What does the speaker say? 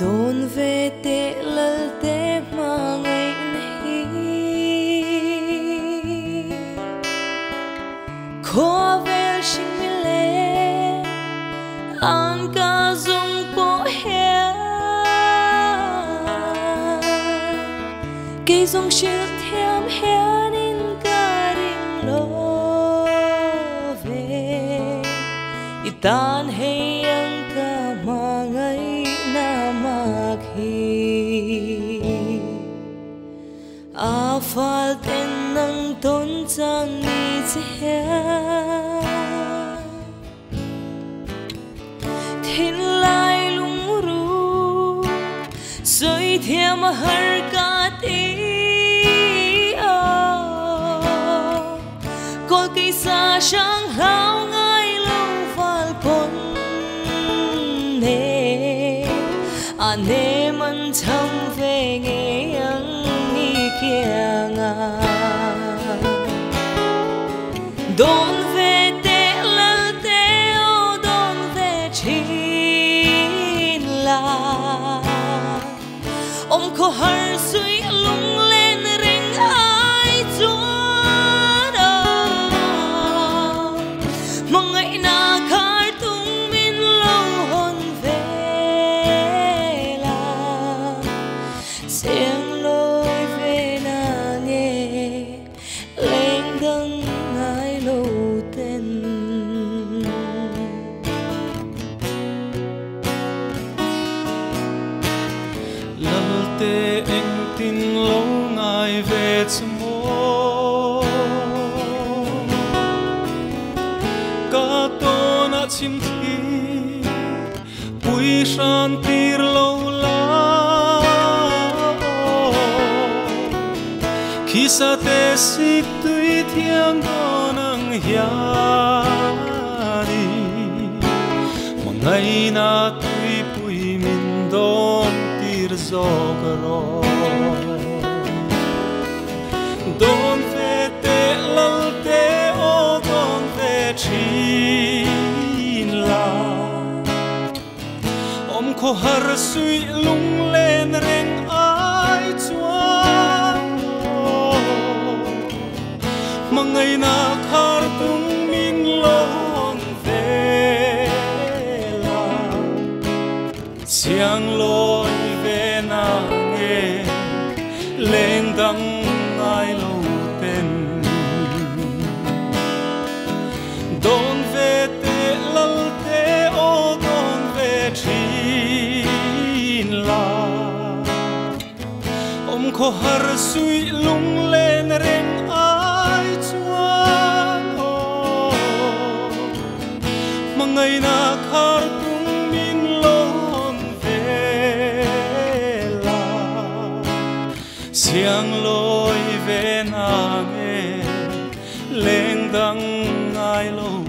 Đồn về tệ lỡ tệ mà ngày nay khó về sinh lệ an ca dung bộ hè cây dung chiếc thêm hè nên ca đình lô về tan hay ang ca mà ngày na khi a phal tên nang tôn chang ni che thiên lai lung ru soi thiam har ka ti có cây xa sáng hao ngay lâu phal pon nè ane man chăm về nghe ang ni kia nga đón về tệ lỡ tệ ô đón về chín là ông có har suy lung lên ring ai chúa đâu mong ngày na khai tung min lâu hồn về là tiếng lối về na nghe lên đăng ai lâu tên lal te anh tin lâu ngày về mô cả tô na chim thi bụi san tir lâu la khi sa te xích tươi thiêng có nang hiền đi mà ngày na tươi bụi min đom tir zogro don ve te lal te o don ve chin la om ko har sui lung lên reng ai chuan mà ngày na khar tung min lon ve la siang loi ve na nghe lên đăng ai lâu tên đón về tệ lal te ô đón về chin la om ko har sui lung lên reng ai chuan mà ngày na khar tung min lon về la siang lối về na nghe lên đăng ai lâu